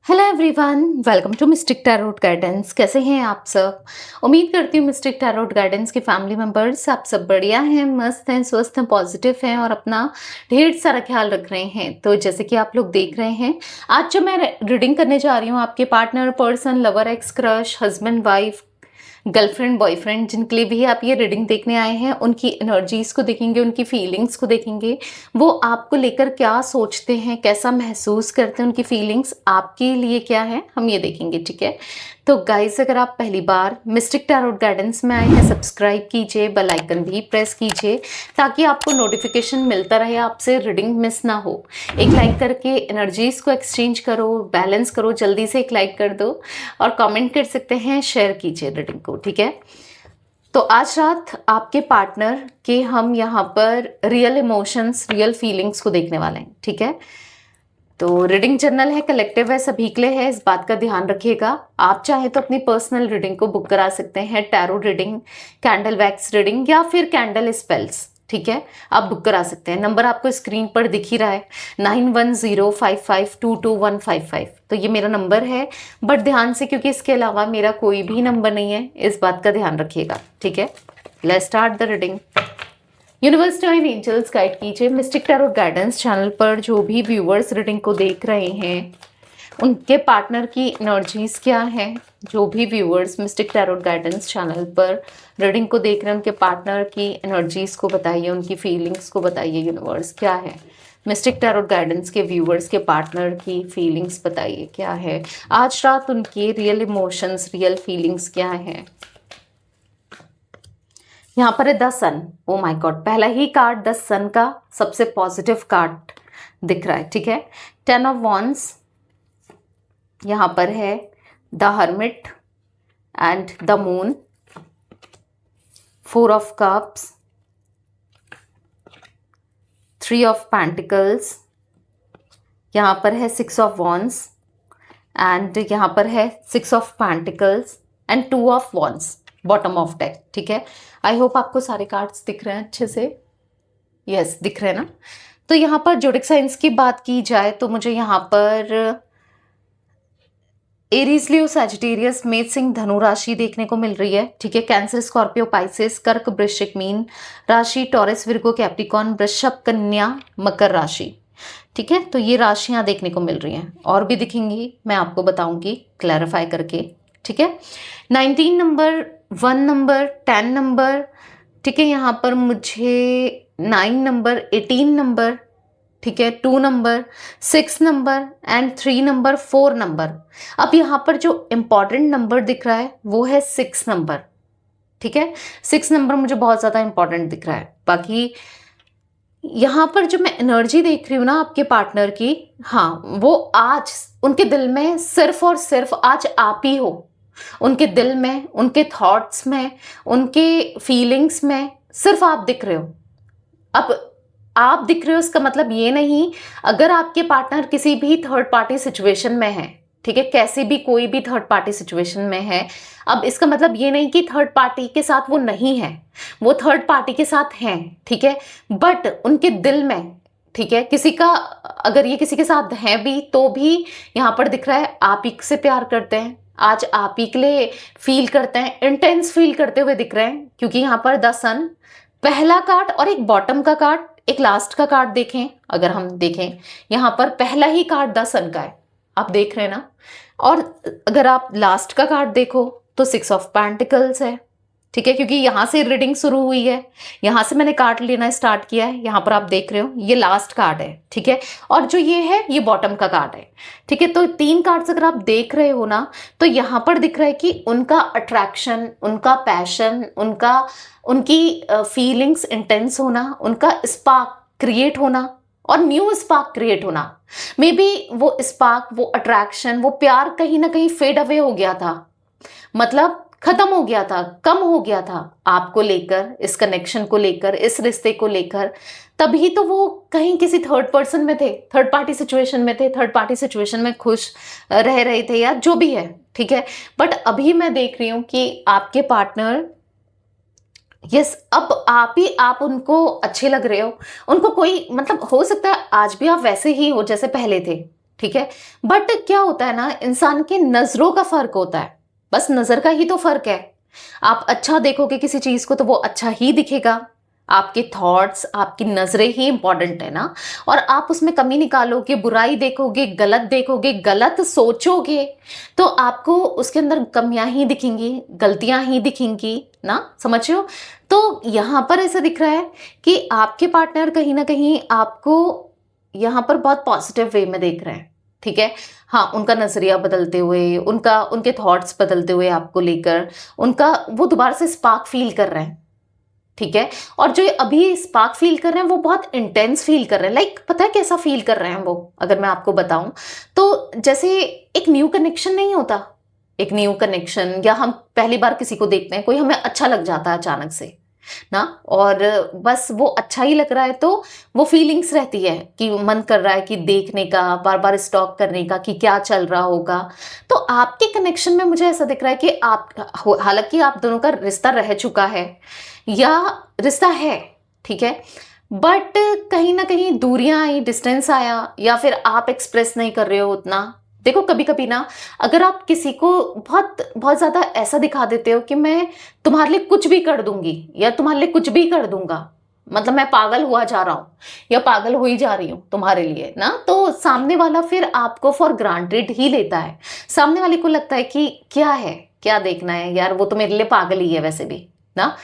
Hello everyone, welcome to Mystic Tarot Guidance. कैसे हैं आप सब? उम्मीद करती हूँ मिस्टिक टैरोट गाइडेंस के फैमिली मेंबर्स आप सब बढ़िया हैं, मस्त हैं, स्वस्थ हैं, पॉजिटिव हैं और अपना ढेर सारा ख्याल रख रहे हैं। तो जैसे कि आप लोग देख रहे हैं, आज जो मैं रीडिंग करने जा रही हूँ आपके partner, person, lover, x, crush, husband, wife, girlfriend, boyfriend, जिनके लिए भी आप ये रीडिंग देखने आए हैं, उनकी एनर्जीज को देखेंगे, उनकी फीलिंग्स को देखेंगे। वो आपको लेकर क्या सोचते हैं, कैसा महसूस करते हैं, उनकी फीलिंग्स आपके लिए क्या है, हम ये देखेंगे। ठीक है, तो गाइस, अगर आप पहली बार मिस्टिक टैरोट गाइडेंस में आए हैं, सब्सक्राइब कीजिए, बेल आइकन भी प्रेस कीजिए ताकि आपको नोटिफिकेशन मिलता रहे, आपसे रीडिंग मिस ना हो। एक लाइक करके एनर्जीज को एक्सचेंज करो, बैलेंस करो। जल्दी से एक लाइक कर दो और कमेंट कर सकते हैं, शेयर कीजिए रीडिंग को। ठीक है, तो आज रात आपके पार्टनर के हम यहाँ पर रियल इमोशंस, रियल फीलिंग्स को देखने वाले हैं। ठीक है, तो रीडिंग जनरल है, कलेक्टिव है, सभी के लिए है, इस बात का ध्यान रखिएगा। आप चाहे तो अपनी पर्सनल रीडिंग को बुक करा सकते हैं, tarot reading, candle wax reading या फिर कैंडल स्पेल्स। ठीक है, आप बुक करा सकते हैं। नंबर आपको स्क्रीन पर दिख ही रहा है, 9105522155। तो ये मेरा नंबर है, बट ध्यान से, क्योंकि इसके अलावा मेरा कोई भी नंबर नहीं है, इस बात का ध्यान रखिएगा। ठीक है, let's start the reading. Universe divine angels guide कीजिए मिस्टिक टैरोट गाइडेंस चैनल पर जो भी व्यूअर्स रीडिंग को देख रहे हैं, उनके पार्टनर की एनर्जीज क्या है। जो भी viewers mistake Tarot Guidance channel पर रीडिंग को देख रहे हैं, उनके पार्टनर की एनर्जीज को बताइए, उनकी फीलिंग्स को बताइए। यूनिवर्स क्या है, मिस्टिक टैरोट गाइडेंस के व्यूअर्स के पार्टनर की फीलिंग्स बताइए क्या है आज रात, उनके रियल इमोशंस, रियल फीलिंग्स क्या है। यहाँ पर है the Sun. Oh my God, पहला ही कार्ड द सन का सबसे पॉजिटिव कार्ड दिख रहा है। ठीक है, 10 ऑफ वॉन्ड्स, यहाँ पर है the hermit and the moon, 4 of cups, 3 of pentacles, यहाँ पर है 6 ऑफ वॉन्ड्स एंड यहाँ पर है 6 of pentacles and 2 of wands, bottom of deck. ठीक है, आई होप आपको सारे कार्ड्स दिख रहे हैं अच्छे से। यस, दिख रहे हैं ना। तो यहाँ पर जोडिक साइंस की बात की जाए तो मुझे यहाँ पर एरीज, लियो, सैजिटेरियस, मेष, सिंह, धनु राशि देखने को मिल रही है। ठीक है, कैंसर, स्कॉर्पियो, पाइसेस, कर्क, वृश्चिक, मीन राशि, टॉरस, विर्गो, कैप्रिकॉर्न, वृषभ, कन्या, मकर राशि। ठीक है, तो ये राशियां देखने को मिल रही हैं, और भी दिखेंगी, मैं आपको बताऊंगी क्लैरिफाई करके। ठीक है, 19 नंबर, 1 नंबर, 10 नंबर। ठीक है, यहाँ पर मुझे 9 नंबर, 18 नंबर, ठीक है, 2 number, 6 number and 3 number, 4 number. अब यहाँ पर जो इंपॉर्टेंट नंबर दिख रहा है वो है 6 नंबर। ठीक है, 6 नंबर मुझे बहुत ज़्यादा इंपॉर्टेंट दिख रहा है। बाकी यहाँ पर जो मैं एनर्जी देख रही हूँ ना आपके पार्टनर की, हाँ, वो आज उनके दिल में सिर्फ और सिर्फ आज आप ही हो। उनके दिल में, उनके थॉट्स में, उनके फीलिंग्स में सिर्फ आप दिख रहे हो। अब आप दिख रहे हो इसका मतलब ये नहीं, अगर आपके पार्टनर किसी भी थर्ड पार्टी सिचुएशन में है, ठीक है, कैसे भी कोई भी थर्ड पार्टी सिचुएशन में है, अब इसका मतलब ये नहीं कि थर्ड पार्टी के साथ वो नहीं है, वो थर्ड पार्टी के साथ हैं। ठीक है, बट उनके दिल में, ठीक है, किसी का, अगर ये किसी के साथ है भी तो भी यहाँ पर दिख रहा है आप ही से प्यार करते हैं, आज आप ही के लिए फील करते हैं, इंटेंस फील करते हुए दिख रहे हैं। क्योंकि यहाँ पर द सन, पहला कार्ड और एक बॉटम का कार्ड, एक लास्ट का कार्ड देखें, अगर हम देखें यहाँ पर पहला ही कार्ड द सन का है, आप देख रहे हैं ना। और अगर आप लास्ट का कार्ड देखो तो 6 ऑफ पेंटिकल्स है। ठीक है, क्योंकि यहाँ से रीडिंग शुरू हुई है, यहाँ से मैंने कार्ड लेना स्टार्ट किया है, यहाँ पर आप देख रहे हो ये लास्ट कार्ड है। ठीक है, और जो ये है ये बॉटम का कार्ड है। ठीक है, तो 3 कार्ड्स अगर आप देख रहे हो ना, तो यहाँ पर दिख रहा है कि उनका अट्रैक्शन, उनका पैशन, उनकी फीलिंग्स इंटेंस होना, उनका स्पार्क क्रिएट होना और न्यू स्पार्क क्रिएट होना। मे बी वो स्पार्क, वो अट्रैक्शन, वो प्यार कहीं ना कहीं फेड अवे हो गया था, मतलब खत्म हो गया था, कम हो गया था आपको लेकर, इस कनेक्शन को लेकर, इस रिश्ते को लेकर। तभी तो वो कहीं किसी थर्ड पर्सन में थे, थर्ड पार्टी सिचुएशन में थे, थर्ड पार्टी सिचुएशन में खुश रह रहे थे या जो भी है। ठीक है, बट अभी मैं देख रही हूं कि आपके पार्टनर, यस, अब आप उनको अच्छे लग रहे हो। उनको कोई, मतलब हो सकता है आज भी आप वैसे ही हो जैसे पहले थे, ठीक है। बट क्या होता है ना, इंसान के नजरों का फर्क होता है, बस नजर का ही तो फर्क है। आप अच्छा देखोगे किसी चीज को तो वो अच्छा ही दिखेगा। आपके थॉट्स, आपकी नजरें ही इंपॉर्टेंट है ना। और आप उसमें कमी निकालोगे, बुराई देखोगे, गलत सोचोगे, तो आपको उसके अंदर कमियां ही दिखेंगी, गलतियां ही दिखेंगी ना, समझ रहे हो। तो यहां पर ऐसा दिख रहा है कि आपके पार्टनर कहीं ना कहीं आपको यहाँ पर बहुत पॉजिटिव वे में देख रहे हैं, ठीक है। हाँ, उनका नजरिया बदलते हुए, उनके थॉट्स बदलते हुए आपको लेकर, उनका वो दोबारा से स्पार्क फील कर रहे हैं, ठीक है। और जो ये अभी स्पार्क फील कर रहे हैं वो बहुत इंटेंस फील कर रहे हैं। लाइक पता है कैसा फील कर रहे हैं वो, अगर मैं आपको बताऊं तो जैसे एक न्यू कनेक्शन नहीं होता, एक न्यू कनेक्शन, या हम पहली बार किसी को देखते हैं, कोई हमें अच्छा लग जाता है अचानक से ना, और बस वो अच्छा ही लग रहा है तो वो फीलिंग्स रहती है कि मन कर रहा है कि देखने का, बार बार स्टॉक करने का कि क्या चल रहा होगा। तो आपके कनेक्शन में मुझे ऐसा दिख रहा है कि आप, हालांकि आप दोनों का रिश्ता रह चुका है या रिश्ता है, ठीक है, बट कहीं ना कहीं दूरियां आई, डिस्टेंस आया, या फिर आप एक्सप्रेस नहीं कर रहे हो उतना। देखो कभी कभी ना, अगर आप किसी को बहुत बहुत ज्यादा ऐसा दिखा देते हो कि मैं तुम्हारे लिए कुछ भी कर दूंगी या तुम्हारे लिए कुछ भी कर दूंगा, मतलब मैं पागल हुआ जा रहा हूं या पागल हुई जा रही हूं तुम्हारे लिए ना, तो सामने वाला फिर आपको फॉर ग्रांटेड ही लेता है। सामने वाले को लगता है कि क्या है, क्या देखना है यार, वो तो मेरे लिए पागल ही है वैसे भी ना।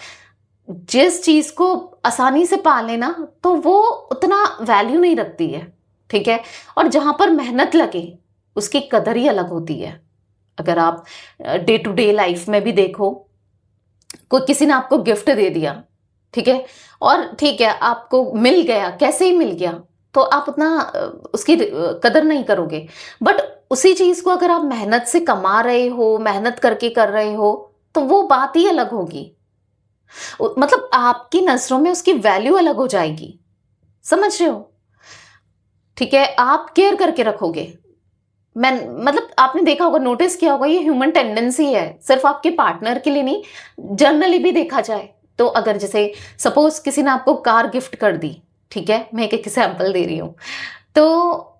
जिस चीज को आसानी से पा लेना तो वो उतना वैल्यू नहीं रखती है, ठीक है। और जहां पर मेहनत लगे उसकी कदर ही अलग होती है। अगर आप डे टू डे लाइफ में भी देखो, कोई किसी ने आपको गिफ्ट दे दिया, ठीक है, और ठीक है आपको मिल गया, कैसे ही मिल गया, तो आप उतना उसकी कदर नहीं करोगे। बट उसी चीज को अगर आप मेहनत से कमा रहे हो, मेहनत करके कर रहे हो, तो वो बात ही अलग होगी। मतलब आपकी नजरों में उसकी वैल्यू अलग हो जाएगी, समझ रहे हो, ठीक है। आप केयर करके रखोगे। मैं, मतलब आपने देखा होगा, नोटिस किया होगा, ये ह्यूमन टेंडेंसी है, सिर्फ आपके पार्टनर के लिए नहीं, जनरली भी देखा जाए तो। अगर जैसे सपोज किसी ने आपको कार गिफ्ट कर दी, ठीक है, मैं एक एग्जाम्पल दे रही हूं, तो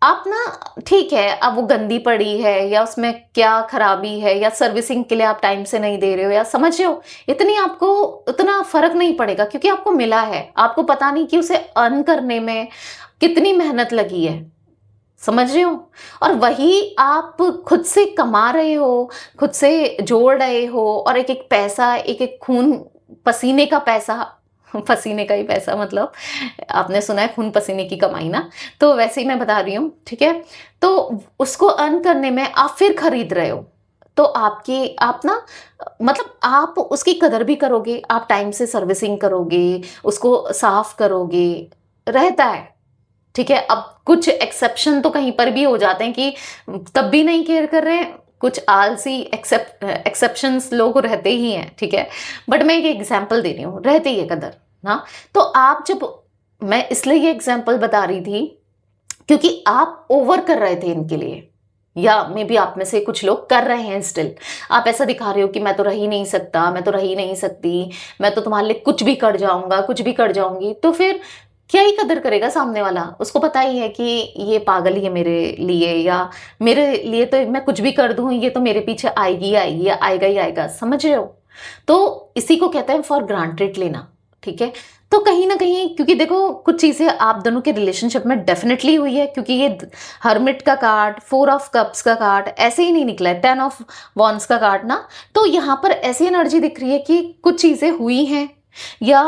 आप ना, ठीक है, अब वो गंदी पड़ी है या उसमें क्या खराबी है या सर्विसिंग के लिए आप टाइम से नहीं दे रहे हो, या समझ रहे हो, इतनी आपको उतना फर्क नहीं पड़ेगा क्योंकि आपको मिला है। आपको पता नहीं कि उसे अर्न करने में कितनी मेहनत लगी है, समझ रहे हो। और वही आप खुद से कमा रहे हो, खुद से जोड़ रहे हो, और एक एक पैसा, एक एक खून पसीने का पैसा, पसीने का ही पैसा, मतलब आपने सुना है खून पसीने की कमाई ना, तो वैसे ही मैं बता रही हूँ, ठीक है। तो उसको अर्न करने में आप फिर खरीद रहे हो, तो आप ना, मतलब आप उसकी कदर भी करोगे, आप टाइम से सर्विसिंग करोगे, उसको साफ करोगे, रहता है, ठीक है। अब कुछ एक्सेप्शन तो कहीं पर भी हो जाते हैं कि तब भी नहीं केयर कर रहे हैं, कुछ आलसी एक्सेप्शंस लोग रहते ही हैं, ठीक है। बट मैं एक एग्जांपल दे रही हूँ, रहती है कदर ना। तो आप जब, मैं इसलिए ये एग्जांपल बता रही थी क्योंकि आप ओवर कर रहे थे इनके लिए, या मे बी आप में से कुछ लोग कर रहे हैं स्टिल। आप ऐसा दिखा रहे हो कि मैं तो रह ही नहीं सकता, मैं तो रह ही नहीं सकती, मैं तो तुम्हारे लिए कुछ भी कर जाऊंगा, कुछ भी कर जाऊंगी, तो फिर क्या ही कदर करेगा सामने वाला। उसको पता ही है कि ये पागल ही है मेरे लिए, या मेरे लिए तो मैं कुछ भी कर दूं ये तो मेरे पीछे आएगी ही आएगी, या आएगा ही आएगा, समझ रहे हो। तो इसी को कहते हैं फॉर ग्रांटेड लेना, ठीक है। तो कहीं ना कहीं, क्योंकि देखो कुछ चीजें आप दोनों के रिलेशनशिप में डेफिनेटली हुई है, क्योंकि ये हर्मिट का कार्ड, 4 ऑफ कप्स का कार्ड ऐसे ही नहीं निकला है, 10 ऑफ वॉन्ड्स का कार्ड ना। तो यहाँ पर ऐसी एनर्जी दिख रही है कि कुछ चीजें हुई हैं, या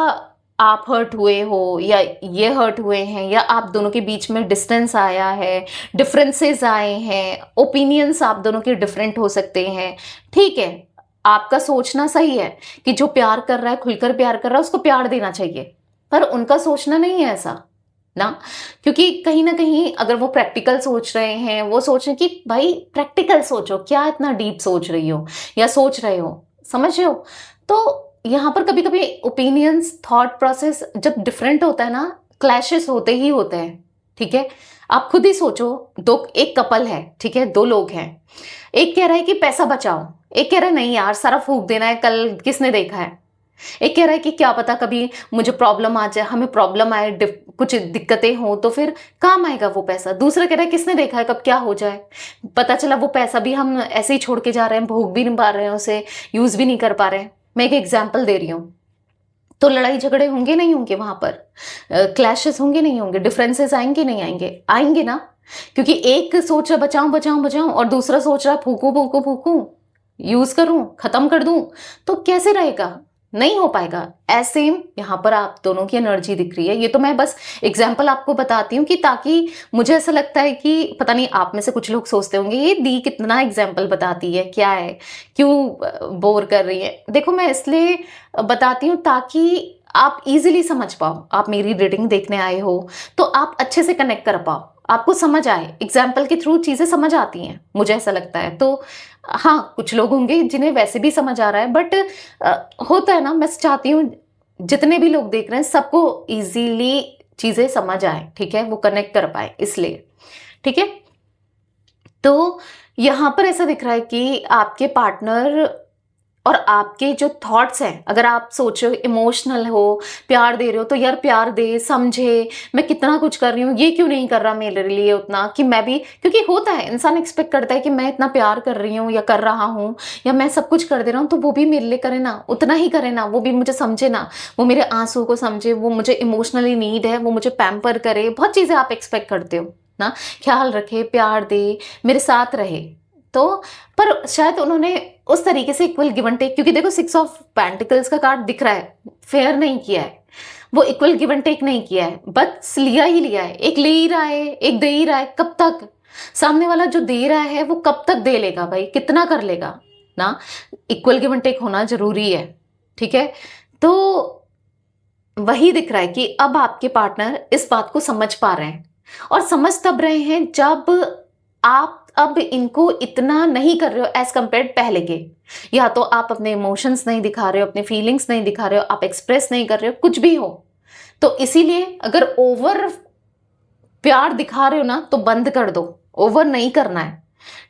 आप हर्ट हुए हो, या ये हर्ट हुए हैं, या आप दोनों के बीच में डिस्टेंस आया है, डिफरेंसेस आए हैं, ओपिनियंस आप दोनों के डिफरेंट हो सकते हैं, ठीक है। आपका सोचना सही है कि जो प्यार कर रहा है, खुलकर प्यार कर रहा है, उसको प्यार देना चाहिए, पर उनका सोचना नहीं है ऐसा ना। क्योंकि कहीं ना कहीं अगर वो प्रैक्टिकल सोच रहे हैं, वो सोच रहे हैं कि भाई प्रैक्टिकल सोचो, क्या इतना डीप सोच रही हो या सोच रहे हो, समझ रहे हो। तो यहाँ पर कभी कभी ओपिनियंस, थॉट प्रोसेस जब डिफरेंट होता है ना, क्लैशेस होते ही होते हैं, ठीक है। आप खुद ही सोचो, एक कपल है, ठीक है, 2 लोग हैं, एक कह रहा है कि पैसा बचाओ, एक कह रहा है नहीं यार सारा फूक देना है, कल किसने देखा है, एक कह रहा है कि क्या पता कभी मुझे प्रॉब्लम आ जाए, हमें प्रॉब्लम आए, कुछ दिक्कतें हो तो फिर काम आएगा वो पैसा। दूसरा कह रहा है किसने देखा है कब क्या हो जाए, पता चला वो पैसा भी हम ऐसे ही छोड़ के जा रहे हैं, भोग भी नहीं पा रहे हैं उसे, यूज भी नहीं कर पा रहे हैं। मैं एक एग्जाम्पल दे रही हूँ। तो लड़ाई झगड़े होंगे नहीं होंगे वहां पर, क्लैशेस होंगे नहीं होंगे, डिफरेंसेस आएंगे नहीं आएंगे, आएंगे ना। क्योंकि एक सोच रहा बचाऊं बचाऊं बचाऊं और दूसरा सोच रहा फूकू फूकू फूकू, यूज करूं, खत्म कर दूं, तो कैसे रहेगा, नहीं हो पाएगा। ऐसे यहाँ पर आप दोनों की एनर्जी दिख रही है। ये तो मैं बस एग्जाम्पल आपको बताती हूँ कि ताकि मुझे ऐसा लगता है कि पता नहीं आप में से कुछ लोग सोचते होंगे ये दी कितना एग्जाम्पल बताती है, क्या है, क्यों बोर कर रही है। देखो मैं इसलिए बताती हूँ ताकि आप इजीली समझ पाओ। आप मेरी रीडिंग देखने आए हो तो आप अच्छे से कनेक्ट कर पाओ, आपको समझ आए, एग्जाम्पल के थ्रू चीजें समझ आती हैं, मुझे ऐसा लगता है। तो हाँ, कुछ लोग होंगे जिन्हें वैसे भी समझ आ रहा है, बट होता है ना, मैं चाहती हूँ जितने भी लोग देख रहे हैं सबको इजीली चीजें समझ आए, ठीक है, वो कनेक्ट कर पाए, इसलिए ठीक है। तो यहां पर ऐसा दिख रहा है कि आपके पार्टनर और आपके जो थॉट्स हैं, अगर आप सोचो इमोशनल हो, प्यार दे रहे हो तो यार प्यार दे, समझे, मैं कितना कुछ कर रही हूँ, ये क्यों नहीं कर रहा मेरे लिए उतना कि मैं भी, क्योंकि होता है इंसान एक्सपेक्ट करता है कि मैं इतना प्यार कर रही हूँ या कर रहा हूँ या मैं सब कुछ कर दे रहा हूँ तो वो भी मेरे लिए करे ना, उतना ही करे ना, वो भी मुझे समझे ना, वो मेरे आंसू को समझे, वो मुझे इमोशनली नीड है, वो मुझे पैम्पर करे, बहुत चीजें आप एक्सपेक्ट करते हो ना, ख्याल रखे, प्यार दे, मेरे साथ रहे। तो पर शायद उन्होंने उस तरीके से इक्वल गिव एंड टेक, क्योंकि देखो 6 ऑफ पेंटिकल्स का कार्ड दिख रहा है, फेयर नहीं किया है, वो इक्वल गिव एंड टेक नहीं किया है, बस लिया ही लिया है, एक ले ही रहा है एक दे ही रहा है। कब तक सामने वाला जो दे रहा है वो कब तक दे लेगा भाई, कितना कर लेगा ना। इक्वल गिव एंड टेक होना जरूरी है, ठीक है। तो वही दिख रहा है कि अब आपके पार्टनर इस बात को समझ पा रहे हैं, और समझ तब रहे हैं जब आप अब इनको इतना नहीं कर रहे हो एज कंपेयर पहले के। या तो आप अपने इमोशंस नहीं दिखा रहे हो, अपने फीलिंग्स नहीं दिखा रहे हो, आप एक्सप्रेस नहीं कर रहे हो, कुछ भी हो। तो इसीलिए अगर ओवर प्यार दिखा रहे हो ना तो बंद कर दो, ओवर नहीं करना है,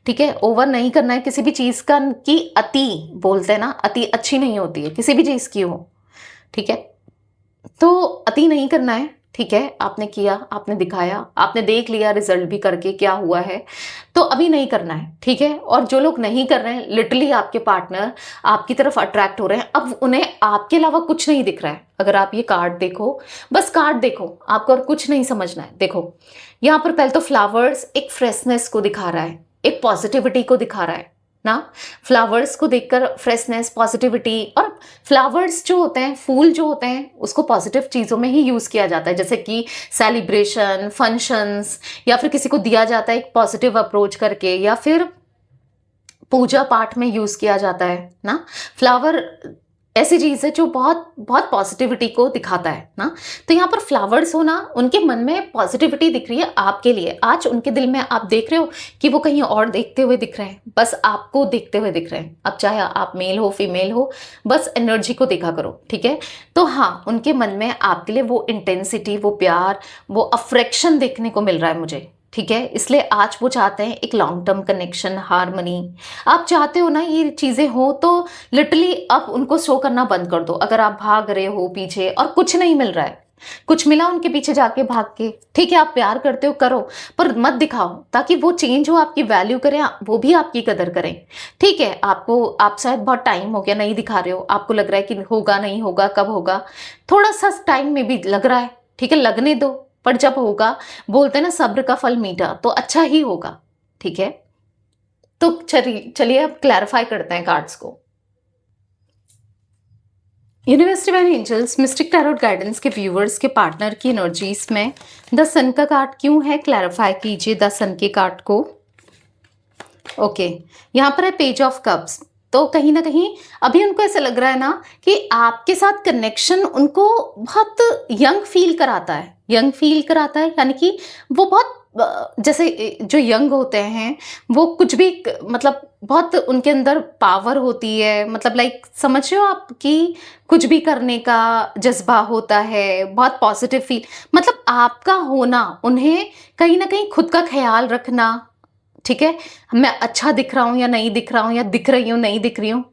ठीक है। ओवर नहीं करना है किसी भी चीज का, की अति बोलते हैं ना, अति अच्छी नहीं होती है किसी भी चीज की हो, ठीक है। तो अति नहीं करना है, ठीक है। आपने किया, आपने दिखाया, आपने देख लिया रिजल्ट भी करके क्या हुआ है, तो अभी नहीं करना है, ठीक है। और जो लोग नहीं कर रहे हैं, लिटरली आपके पार्टनर आपकी तरफ अट्रैक्ट हो रहे हैं, अब उन्हें आपके अलावा कुछ नहीं दिख रहा है। अगर आप ये कार्ड देखो, बस कार्ड देखो, आपको और कुछ नहीं समझना है। देखो यहाँ पर पहले तो फ्लावर्स एक फ्रेशनेस को दिखा रहा है, एक पॉजिटिविटी को दिखा रहा है ना। फ्लावर्स को देखकर फ्रेशनेस, पॉजिटिविटी, और फ्लावर्स जो होते हैं, फूल जो होते हैं, उसको पॉजिटिव चीज़ों में ही यूज़ किया जाता है, जैसे कि सेलिब्रेशन, फंक्शंस, या फिर किसी को दिया जाता है एक पॉजिटिव अप्रोच करके, या फिर पूजा पाठ में यूज़ किया जाता है ना। फ्लावर ऐसी चीज़ है जो बहुत बहुत पॉजिटिविटी को दिखाता है ना। तो यहाँ पर फ्लावर्स होना, उनके मन में पॉजिटिविटी दिख रही है आपके लिए। आज उनके दिल में आप देख रहे हो कि वो कहीं और देखते हुए दिख रहे हैं, बस आपको देखते हुए दिख रहे हैं। अब चाहे आप मेल हो फीमेल हो, बस एनर्जी को देखा करो, ठीक है। तो हाँ, उनके मन में आपके लिए वो इंटेंसिटी, वो प्यार, वो अफ्रेक्शन देखने को मिल रहा है मुझे, ठीक है। इसलिए आज वो चाहते हैं एक लॉन्ग टर्म कनेक्शन, हार्मनी। आप चाहते हो ना ये चीजें हो, तो लिटरली अब उनको शो करना बंद कर दो। अगर आप भाग रहे हो पीछे और कुछ नहीं मिल रहा है, कुछ मिला उनके पीछे जाके भाग के, ठीक है, आप प्यार करते हो करो, पर मत दिखाओ, ताकि वो चेंज हो, आपकी वैल्यू करें, वो भी आपकी कदर करें, ठीक है। आपको, आप शायद बहुत टाइम हो गया नहीं दिखा रहे हो, आपको लग रहा है कि होगा नहीं होगा, कब होगा, थोड़ा सा टाइम में भी लग रहा है, ठीक है, लगने दो, पर जब होगा, बोलते हैं ना सब्र का फल मीठा, तो अच्छा ही होगा, ठीक है। तो चलिए अब क्लैरिफाई करते हैं कार्ड्स को। Universe divine angels Mystic Tarot Guidance के व्यूअर्स के पार्टनर की एनर्जीज में द सन का कार्ड क्यों है, क्लैरिफाई कीजिए द सन के कार्ड को। ओके, यहाँ पर है पेज ऑफ कप्स। तो कहीं ना कहीं अभी उनको ऐसा लग रहा है ना कि आपके साथ कनेक्शन उनको बहुत यंग फील कराता है, यंग फील कराता है, यानी कि वो बहुत जैसे जो यंग होते हैं वो कुछ भी मतलब बहुत उनके अंदर पावर होती है, मतलब लाइक समझ रहे हो आप कि कुछ भी करने का जज्बा होता है, बहुत पॉजिटिव फील, मतलब आपका होना, उन्हें कहीं ना कहीं खुद का ख्याल रखना, ठीक है। मैं अच्छा दिख रहा हूँ या नहीं दिख रहा हूँ, या दिख रही हूँ नहीं दिख रही हूँ,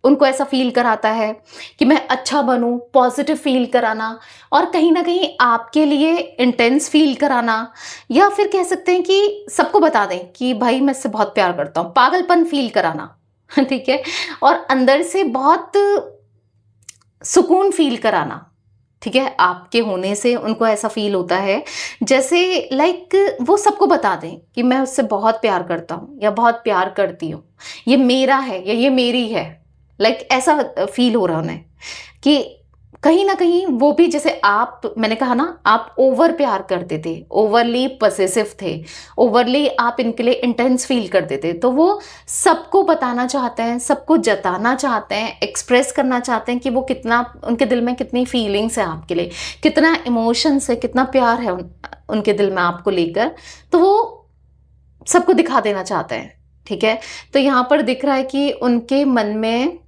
उनको ऐसा फील कराता है कि मैं अच्छा बनूं, पॉजिटिव फील कराना, और कहीं ना कहीं आपके लिए इंटेंस फील कराना, या फिर कह सकते हैं कि सबको बता दें कि भाई मैं इससे बहुत प्यार करता हूं, पागलपन फील कराना। ठीक है, और अंदर से बहुत सुकून फील कराना। ठीक है, आपके होने से उनको ऐसा फील होता है जैसे लाइक वो सबको बता दें कि मैं उससे बहुत प्यार करता हूँ या बहुत प्यार करती हूँ, ये मेरा है या ये मेरी है। लाइक ऐसा फील हो रहा है उन्हें कि कहीं ना कहीं वो भी, जैसे आप, मैंने कहा ना, आप ओवर प्यार करते थे, ओवरली पॉसेसिव थे, ओवरली आप इनके लिए इंटेंस फील करते थे, तो वो सबको बताना चाहते हैं, सबको जताना चाहते हैं, एक्सप्रेस करना चाहते हैं कि वो कितना, उनके दिल में कितनी फीलिंग्स है आपके लिए, कितना इमोशंस है, कितना प्यार है उनके दिल में आपको लेकर, तो वो सबको दिखा देना चाहते हैं। ठीक है, तो यहाँ पर दिख रहा है कि उनके मन में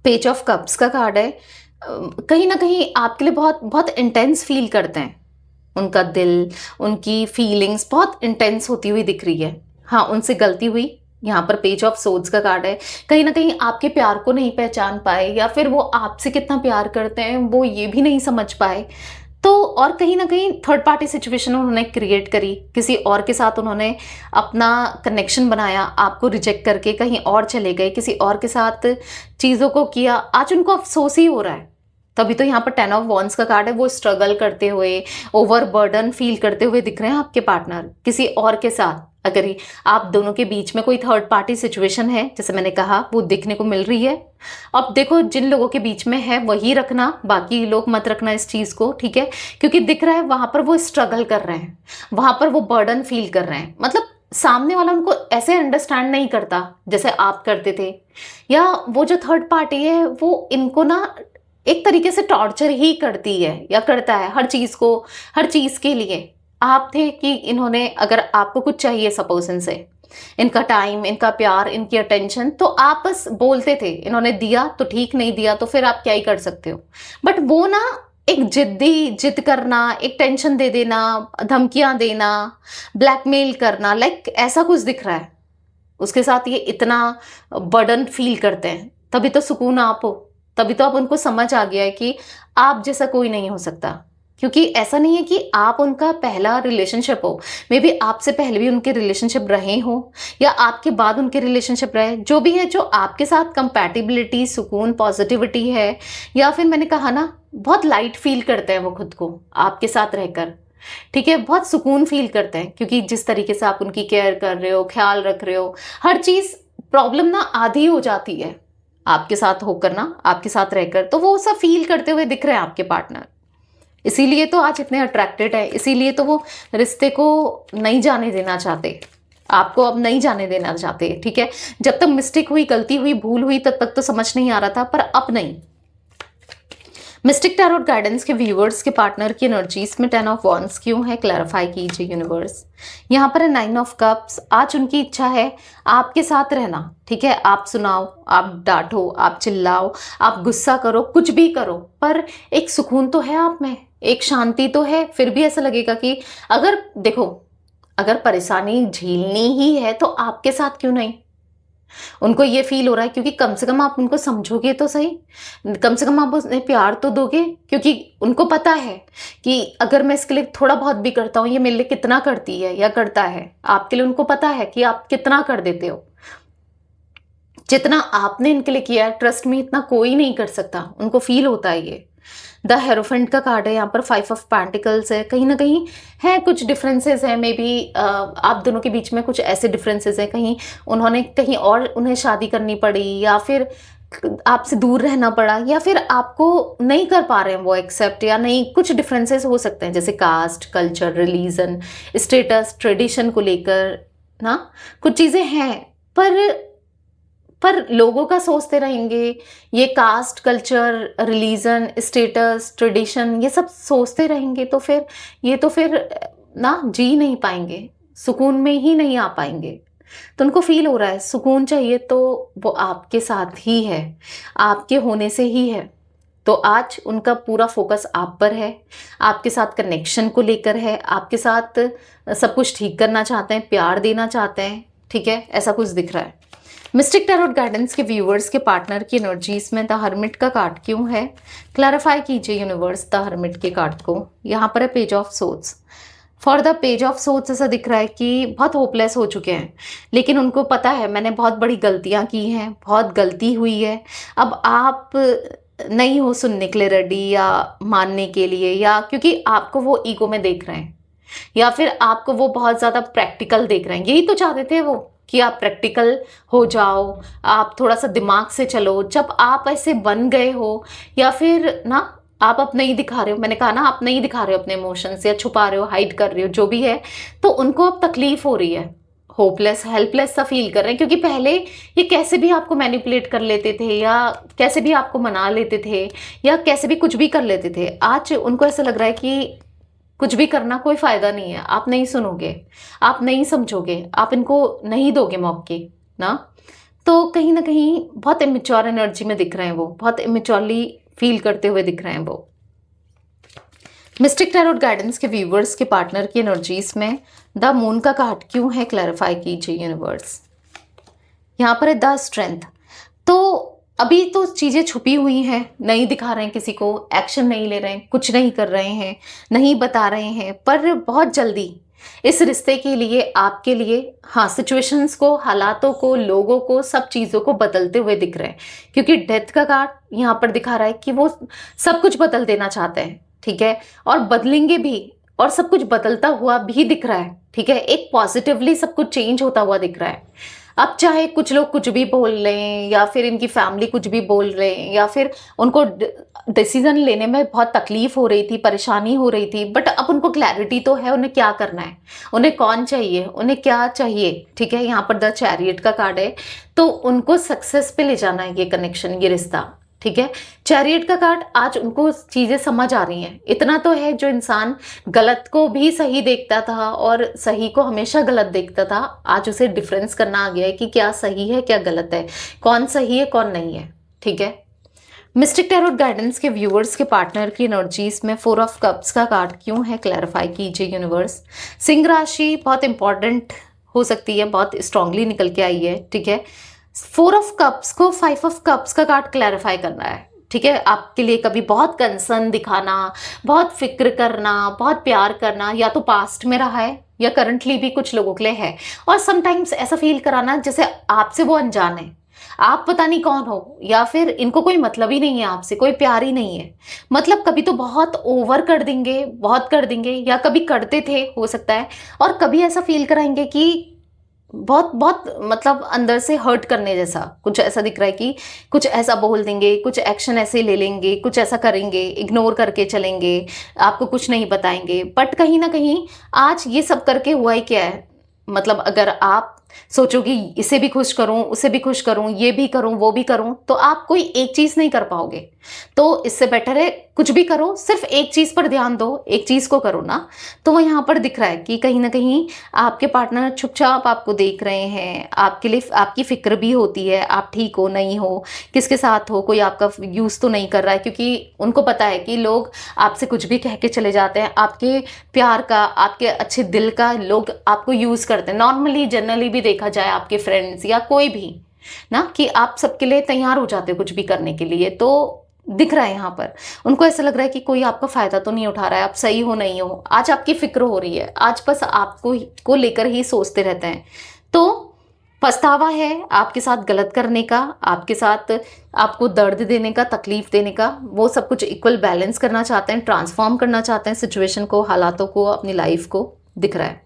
पेज ऑफ कप्स का कार्ड है। कहीं ना कहीं आपके लिए बहुत बहुत इंटेंस फील करते हैं, उनका दिल, उनकी फीलिंग्स बहुत इंटेंस होती हुई दिख रही है। हाँ, उनसे गलती हुई। यहाँ पर पेज ऑफ सोर्ड्स का कार्ड है, कहीं ना कहीं आपके प्यार को नहीं पहचान पाए, या फिर वो आपसे कितना प्यार करते हैं वो ये भी नहीं समझ पाए, तो और कहीं ना कहीं थर्ड पार्टी सिचुएशन उन्होंने क्रिएट करी, किसी और के साथ उन्होंने अपना कनेक्शन बनाया, आपको रिजेक्ट करके कहीं और चले गए, किसी और के साथ चीज़ों को किया, आज उनको अफसोस ही हो रहा है। तभी तो यहाँ पर 10 ऑफ वॉन्ड्स का कार्ड है, वो स्ट्रगल करते हुए, ओवरबर्डन फील करते हुए दिख रहे हैं आपके पार्टनर किसी और के साथ। अगर ही आप दोनों के बीच में कोई थर्ड पार्टी सिचुएशन है, जैसे मैंने कहा, वो देखने को मिल रही है। अब देखो, जिन लोगों के बीच में है वही रखना, बाकी लोग मत रखना इस चीज़ को। ठीक है, क्योंकि दिख रहा है वहां पर वो स्ट्रगल कर रहे हैं, वहां पर वो बर्डन फील कर रहे हैं, मतलब सामने वाला उनको ऐसे अंडरस्टैंड नहीं करता जैसे आप करते थे, या वो जो थर्ड पार्टी है वो इनको ना एक तरीके से टॉर्चर ही करती है या करता है हर चीज़ को, हर चीज़ के लिए। आप थे कि इन्होंने, अगर आपको कुछ चाहिए सपोज इनसे, इनका टाइम, इनका प्यार, इनकी अटेंशन, तो आप बस बोलते थे, इन्होंने दिया तो ठीक, नहीं दिया तो फिर आप क्या ही कर सकते हो। बट वो ना एक जिद करना, एक टेंशन दे देना, धमकियां देना, ब्लैकमेल करना, लाइक ऐसा कुछ दिख रहा है उसके साथ। ये इतना बर्डन फील करते हैं, तभी तो सुकून आप हो, तभी तो अब उनको समझ आ गया है कि आप जैसा कोई नहीं हो सकता। क्योंकि ऐसा नहीं है कि आप उनका पहला रिलेशनशिप हो, मे बी आपसे पहले भी उनके रिलेशनशिप रहे हो, या आपके बाद उनके रिलेशनशिप रहे, जो भी है, जो आपके साथ कंपैटिबिलिटी, सुकून, पॉजिटिविटी है, या फिर मैंने कहा ना, बहुत लाइट फील करते हैं वो खुद को आपके साथ रहकर। ठीक है, बहुत सुकून फील करते हैं, क्योंकि जिस तरीके से आप उनकी केयर कर रहे हो, ख्याल रख रहे हो, हर चीज, प्रॉब्लम ना आधी हो जाती है आपके साथ होकर ना, आपके साथ रहकर, तो वो सब फील करते हुए दिख रहे हैं आपके पार्टनर। इसीलिए तो आज इतने अट्रैक्टेड है, इसीलिए तो वो रिश्ते को नहीं जाने देना चाहते, आपको अब नहीं जाने देना चाहते। ठीक है, जब तक मिस्टेक हुई, गलती हुई, भूल हुई, तब तक तो समझ नहीं आ रहा था, पर अब नहीं। मिस्टिक टैरोट गाइडेंस के व्यूअर्स के पार्टनर की एनर्जीज में 10 ऑफ वॉन्ड्स क्यों है, क्लैरिफाई कीजिए यूनिवर्स। यहाँ पर है 9 ऑफ कप्स। आज उनकी इच्छा है आपके साथ रहना। ठीक है, आप सुनाओ, आप डांटो, आप चिल्लाओ, आप गुस्सा करो, कुछ भी करो, पर एक सुकून तो है आप में, एक शांति तो है। फिर भी ऐसा लगेगा कि अगर देखो, अगर परेशानी झेलनी ही है तो आपके साथ क्यों नहीं। उनको ये फील हो रहा है क्योंकि कम से कम आप उनको समझोगे तो सही, कम से कम आप उन्हें प्यार तो दोगे, क्योंकि उनको पता है कि अगर मैं इसके लिए थोड़ा बहुत भी करता हूँ, ये मेरे लिए कितना करती है या करता है। आपके लिए उनको पता है कि आप कितना कर देते हो, जितना आपने इनके लिए किया है, ट्रस्ट में इतना कोई नहीं कर सकता। उनको फील होता है ये। द हेरोफेंट का कार्ड है यहाँ पर, 5 ऑफ पेंटिकल्स है। कहीं ना कहीं है कुछ डिफरेंसेस है, मे बी आप दोनों के बीच में कुछ ऐसे डिफरेंसेस हैं, कहीं उन्होंने कहीं और उन्हें शादी करनी पड़ी, या फिर आपसे दूर रहना पड़ा, या फिर आपको नहीं कर पा रहे हैं वो एक्सेप्ट, या नहीं, कुछ डिफरेंसेस हो सकते हैं, जैसे caste, culture, religion, status, tradition को लेकर ना कुछ चीज़ें हैं। पर लोगों का सोचते रहेंगे, ये caste, culture, religion, status, tradition, ये सब सोचते रहेंगे, तो फिर ये तो फिर ना जी नहीं पाएंगे, सुकून में ही नहीं आ पाएंगे। तो उनको फील हो रहा है सुकून चाहिए तो वो आपके साथ ही है, आपके होने से ही है। तो आज उनका पूरा फोकस आप पर है, आपके साथ कनेक्शन को लेकर है, आपके साथ सब कुछ ठीक करना चाहते हैं, प्यार देना चाहते हैं। ठीक है, ऐसा कुछ दिख रहा है। मिस्टिक टैरोट गाइडेंस के व्यूअर्स के पार्टनर की एनर्जीज में द हर्मिट का कार्ड क्यों है, क्लैरिफाई कीजिए यूनिवर्स द हर्मिट के कार्ड को। यहाँ पर है page of swords. For the page of swords ऐसा दिख रहा है कि बहुत होपलेस हो चुके हैं, लेकिन उनको पता है मैंने बहुत बड़ी गलतियां की हैं, बहुत गलती हुई है। अब आप नहीं हो सुनने के लिए रेडी या मानने के लिए, या क्योंकि आपको वो ईगो में देख रहे हैं, या फिर आपको वो बहुत ज़्यादा प्रैक्टिकल देख रहे हैं। यही तो चाहते थे वो कि आप प्रैक्टिकल हो जाओ, आप थोड़ा सा दिमाग से चलो। जब आप ऐसे बन गए हो, या फिर ना आप अब नहीं दिखा रहे हो, मैंने कहा ना आप नहीं दिखा रहे हो अपने इमोशंस, या छुपा रहे हो, हाइड कर रहे हो, जो भी है, तो उनको अब तकलीफ हो रही है, होपलेस हेल्पलेस सा फील कर रहे हैं। क्योंकि पहले ये कैसे भी आपको मैनिपुलेट कर लेते थे, या कैसे भी आपको मना लेते थे, या कैसे भी कुछ भी कर लेते थे। आज उनको ऐसा लग रहा है कि कुछ भी करना कोई फायदा नहीं है, आप नहीं सुनोगे, आप नहीं समझोगे, आप इनको नहीं दोगे मौके ना। तो कहीं ना कहीं बहुत इमेच्योर एनर्जी में दिख रहे हैं वो, बहुत इमेच्योरली फील करते हुए दिख रहे हैं वो। मिस्टिक टैरोट गाइडेंस के व्यूवर्स के पार्टनर की एनर्जीज में द मून का कार्ड क्यों है, क्लैरिफाई कीजिए यूनिवर्स। यहाँ पर है द स्ट्रेंथ। तो अभी तो चीज़ें छुपी हुई हैं, नहीं दिखा रहे हैं किसी को, एक्शन नहीं ले रहे हैं, कुछ नहीं कर रहे हैं, नहीं बता रहे हैं, पर बहुत जल्दी इस रिश्ते के लिए, आपके लिए, हाँ, सिचुएशंस को, हालातों को, लोगों को, सब चीज़ों को बदलते हुए दिख रहे हैं। क्योंकि डेथ का कार्ड यहाँ पर दिखा रहा है कि वो सब कुछ बदल देना चाहते हैं, ठीक है, और बदलेंगे भी, और सब कुछ बदलता हुआ भी दिख रहा है, ठीक है, एक पॉजिटिवली सब कुछ चेंज होता हुआ दिख रहा है। अब चाहे कुछ लोग कुछ भी बोल रहे हैं, या फिर इनकी फैमिली कुछ भी बोल रहे हैं, या फिर उनको डिसीजन लेने में बहुत तकलीफ हो रही थी, परेशानी हो रही थी, बट अब उनको क्लैरिटी तो है उन्हें क्या करना है, उन्हें कौन चाहिए, उन्हें क्या चाहिए, ठीक है। यहाँ पर द चैरियट का कार्ड है, तो उनको सक्सेस पे ले जाना है ये कनेक्शन, ये रिश्ता, ठीक है। चैरियट का कार्ड, आज उनको चीजें समझ आ रही हैं। इतना तो है, जो इंसान गलत को भी सही देखता था और सही को हमेशा गलत देखता था, आज उसे डिफरेंस करना आ गया है कि क्या सही है क्या गलत है, कौन सही है कौन नहीं है, ठीक है। मिस्टिक टैरोट गाइडेंस के व्यूअर्स के पार्टनर की एनर्जीज में 4 ऑफ कप्स का कार्ड क्यों है, क्लैरिफाई कीजिए यूनिवर्स। सिंह राशि बहुत इंपॉर्टेंट हो सकती है, बहुत स्ट्रांगली निकल के आई है, ठीक है। 4 ऑफ कप्स को 5 ऑफ कप्स का कार्ड क्लैरिफाई करना है, ठीक है। आपके लिए कभी बहुत कंसर्न दिखाना, बहुत फिक्र करना, बहुत प्यार करना, या तो पास्ट में रहा है या करंटली भी कुछ लोगों के लिए है, और समटाइम्स ऐसा फील कराना जैसे आपसे वो अनजान है, आप पता नहीं कौन हो, या फिर इनको कोई मतलब ही नहीं है आपसे, कोई प्यार ही नहीं है। मतलब कभी तो बहुत ओवर कर देंगे, बहुत कर देंगे, या कभी करते थे हो सकता है, और कभी ऐसा फील कराएंगे कि बहुत बहुत मतलब अंदर से हर्ट करने जैसा कुछ ऐसा दिख रहा है कि कुछ ऐसा बोल देंगे, कुछ एक्शन ऐसे ले लेंगे, कुछ ऐसा करेंगे, इग्नोर करके चलेंगे, आपको कुछ नहीं बताएंगे। बट कहीं ना कहीं आज ये सब करके हुआ ही क्या है, मतलब अगर आप सोचो कि इसे भी खुश करूं, उसे भी खुश करूं, ये भी करूं, वो भी करूं, तो आप कोई एक चीज नहीं कर पाओगे। तो इससे बेटर है कुछ भी करो, सिर्फ एक चीज पर ध्यान दो, एक चीज को करो ना। तो वो यहाँ पर दिख रहा है कि कहीं ना कहीं आपके पार्टनर चुपचाप आपको देख रहे हैं, आपके लिए आपकी फिक्र भी होती है, आप ठीक हो नहीं हो, किसके साथ हो, कोई आपका यूज तो नहीं कर रहा है। क्योंकि उनको पता है कि लोग आपसे कुछ भी कह के चले जाते हैं, आपके प्यार का, आपके अच्छे दिल का लोग आपको यूज करते हैं। नॉर्मली जनरली भी देखा जाए, आपके फ्रेंड्स या कोई भी ना, कि आप सबके लिए तैयार हो जाते हो कुछ भी करने के लिए। तो दिख रहा है यहाँ पर उनको ऐसा लग रहा है कि कोई आपका फायदा तो नहीं उठा रहा है, आप सही हो नहीं हो, आज आपकी फिक्र हो रही है, आज बस आपको को लेकर ही सोचते रहते हैं। तो पछतावा है आपके साथ गलत करने का, आपके साथ आपको दर्द देने का, तकलीफ देने का, वो सब कुछ इक्वल बैलेंस करना चाहते हैं, ट्रांसफॉर्म करना चाहते हैं सिचुएशन को, हालातों को, अपनी लाइफ को, दिख रहा है।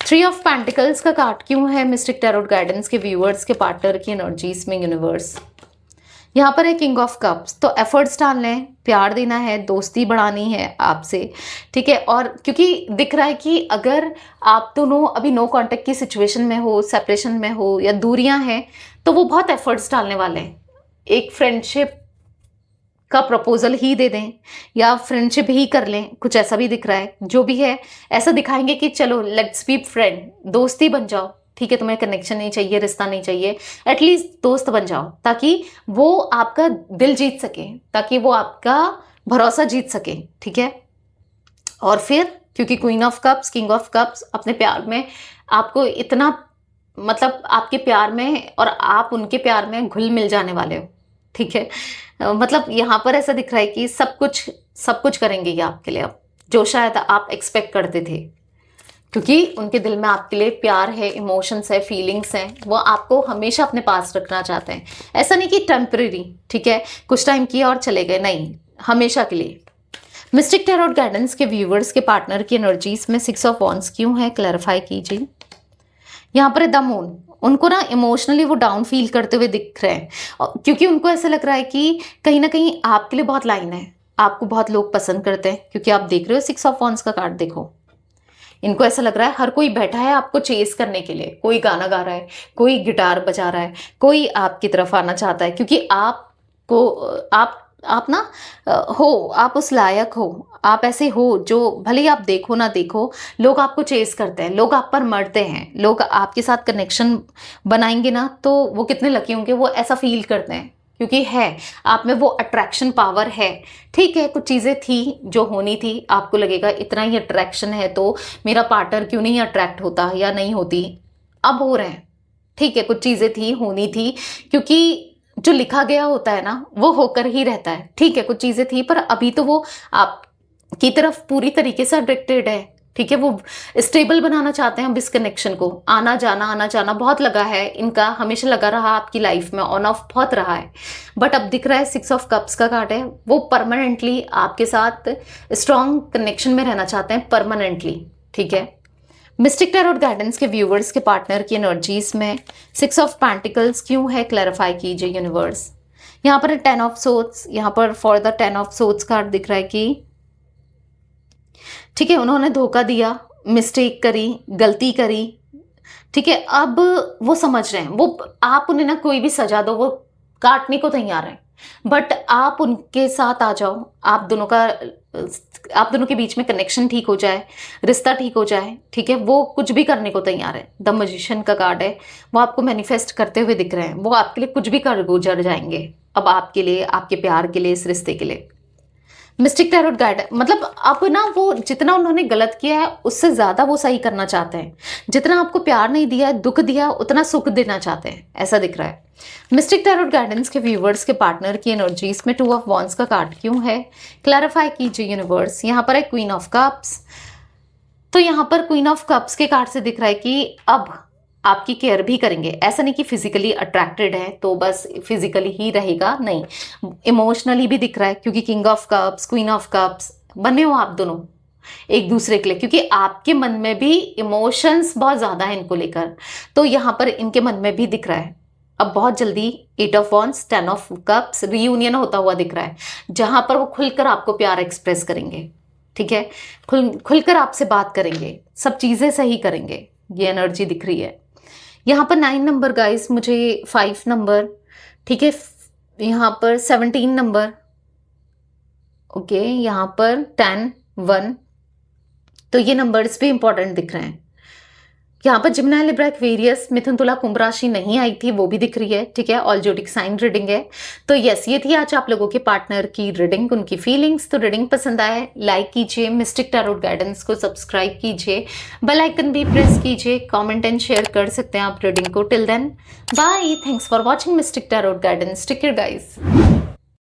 3 ऑफ पेंटिकल्स का कार्ड क्यों है मिस्टिक टैरोट गाइडेंस के व्यूअर्स के पार्टनर की एनर्जीज में यूनिवर्स। यहाँ पर है किंग ऑफ कप्स। तो एफर्ट्स डालने हैं, प्यार देना है, दोस्ती बढ़ानी है आपसे, ठीक है। और क्योंकि दिख रहा है कि अगर आप दोनों अभी नो कांटेक्ट की सिचुएशन में हो, सेपरेशन में हो, या दूरियां हैं, तो वो बहुत एफर्ट्स डालने वाले हैं। एक फ्रेंडशिप का प्रपोजल ही दे दें, या फ्रेंडशिप ही कर लें, कुछ ऐसा भी दिख रहा है। जो भी है ऐसा दिखाएंगे कि चलो लेट्स बी फ्रेंड, दोस्ती बन जाओ, ठीक है। तुम्हें कनेक्शन नहीं चाहिए, रिश्ता नहीं चाहिए, एटलीस्ट दोस्त बन जाओ, ताकि वो आपका दिल जीत सके, ताकि वो आपका भरोसा जीत सके, ठीक है। और फिर क्योंकि queen of cups, king of cups अपने प्यार में आपको इतना मतलब आपके प्यार में और आप उनके प्यार में घुल मिल जाने वाले हो, ठीक है। मतलब यहाँ पर ऐसा दिख रहा है कि सब कुछ करेंगे ये आपके लिए अब, जो शायद आप एक्सपेक्ट करते थे, क्योंकि उनके दिल में आपके लिए प्यार है, इमोशंस है, फीलिंग्स हैं, वो आपको हमेशा अपने पास रखना चाहते हैं। ऐसा नहीं कि टेम्परेरी, ठीक है, कुछ टाइम किया और चले गए, नहीं, हमेशा के लिए। मिस्टिक टैरोट गाइडेंस के व्यूवर्स के पार्टनर की एनर्जीज में 6 ऑफ वॉन्ड्स क्यों है, क्लैरिफाई कीजिए। यहाँ पर द मून, उनको ना इमोशनली वो डाउन फील करते हुए दिख रहे हैं, क्योंकि उनको ऐसा लग रहा है कि कहीं ना कहीं आपके लिए बहुत लाइन है, आपको बहुत लोग पसंद करते हैं, क्योंकि आप देख रहे हो 6 ऑफ वॉन्ड्स का कार्ड देखो। इनको ऐसा लग रहा है हर कोई बैठा है आपको चेस करने के लिए, कोई गाना गा रहा है, कोई गिटार बजा रहा है, कोई आपकी तरफ आना चाहता है, क्योंकि आप ना आप उस लायक हो, आप ऐसे हो जो भले ही आप देखो ना देखो, लोग आपको चेस करते हैं, लोग आप पर मरते हैं, लोग आपके साथ कनेक्शन बनाएंगे ना तो वो कितने लकी होंगे, वो ऐसा फील करते हैं, क्योंकि है आप में वो अट्रैक्शन पावर है। ठीक है, कुछ चीज़ें थी जो होनी थी, आपको लगेगा इतना ही अट्रैक्शन है तो मेरा पार्टनर क्यों नहीं अट्रैक्ट होता या नहीं होती, अब हो रहे हैं। ठीक है, कुछ चीज़ें थी, होनी थी, क्योंकि जो लिखा गया होता है ना वो होकर ही रहता है। ठीक है, कुछ चीज़ें थी पर अभी तो वो आपकी तरफ पूरी तरीके से अट्रैक्टेड है। ठीक है, वो स्टेबल बनाना चाहते हैं अब इस कनेक्शन को, आना जाना बहुत लगा है इनका, हमेशा लगा रहा आपकी लाइफ में, ऑन ऑफ बहुत रहा है, बट अब दिख रहा है 6 ऑफ कप्स का कार्ड है, वो परमानेंटली आपके साथ स्ट्रॉन्ग कनेक्शन में रहना चाहते हैं, परमानेंटली। ठीक है, मिस्टिक टैरोट गाइडेंस के व्यूवर्स के पार्टनर की एनर्जीज में 6 ऑफ पेंटिकल्स क्यों है, क्लैरिफाई कीजिए यूनिवर्स। यहाँ पर 10 ऑफ सोर्ड्स, यहाँ पर for the 10 of swords card दिख रहा है कि ठीक है, उन्होंने धोखा दिया, मिस्टेक करी, गलती करी। ठीक है, अब वो समझ रहे हैं, वो आप उन्हें ना कोई भी सजा दो वो काटने को तैयार है, बट आप उनके साथ आ जाओ, आप दोनों के बीच में कनेक्शन ठीक हो जाए, रिश्ता ठीक हो जाए। ठीक है, वो कुछ भी करने को तैयार है। द मैजिशियन का कार्ड है, वो आपको मैनिफेस्ट करते हुए दिख रहे हैं, वो आपके लिए कुछ भी कर गुजर जाएंगे अब, आपके लिए, आपके प्यार के लिए, इस रिश्ते के लिए। मिस्टिक टैरोट गाइड मतलब अब ना वो जितना उन्होंने गलत किया है उससे ज्यादा वो सही करना चाहते हैं, जितना आपको प्यार नहीं दिया, दुख दिया, उतना सुख देना चाहते हैं, ऐसा दिख रहा है। मिस्टिक टैरोट गाइडेंस के व्यूवर्स के पार्टनर की एनर्जीज में 2 ऑफ वॉन्ड्स का कार्ड क्यों है, क्लैरिफाई कीजिए यूनिवर्स। यहाँ पर है क्वीन ऑफ कप्स, तो यहाँ पर क्वीन ऑफ कप्स के कार्ड से दिख रहा है कि अब आपकी केयर भी करेंगे, ऐसा नहीं कि फिजिकली अट्रैक्टेड है तो बस फिजिकली ही रहेगा, नहीं, इमोशनली भी दिख रहा है, क्योंकि king of cups, queen of cups बने हो आप दोनों एक दूसरे के लिए, क्योंकि आपके मन में भी इमोशंस बहुत ज्यादा है इनको लेकर, तो यहाँ पर इनके मन में भी दिख रहा है अब बहुत जल्दी 8 of wands, 10 of cups, reunion होता हुआ दिख रहा है, जहां पर वो खुलकर आपको प्यार एक्सप्रेस करेंगे। ठीक है, खुलकर आपसे बात करेंगे, सब चीजें सही करेंगे, ये एनर्जी दिख रही है। यहाँ पर 9 नंबर गाइस, मुझे 5 नंबर, ठीक है, यहाँ पर 17 नंबर, ओके, यहाँ पर 10, 1, तो ये नंबर्स भी इंपॉर्टेंट दिख रहे हैं। यहाँ पर जिम्ना, लिब्रा, एक्वेरियस, मिथुन, तुला, कुंभ राशि नहीं आई थी, वो भी दिख रही है। ठीक है, ऑल जोडिक साइन रीडिंग है। तो यस, ये थी आज आप लोगों के पार्टनर की रीडिंग, उनकी फीलिंग्स। तो रीडिंग पसंद आए लाइक कीजिए, मिस्टिक टैरोट गाइडेंस को सब्सक्राइब कीजिए, बेल आइकन भी प्रेस कीजिए, कमेंट एंड शेयर कर सकते हैं आप रीडिंग को। Till then bye, thanks for watching Mystic Tarot Guidance, take care guys.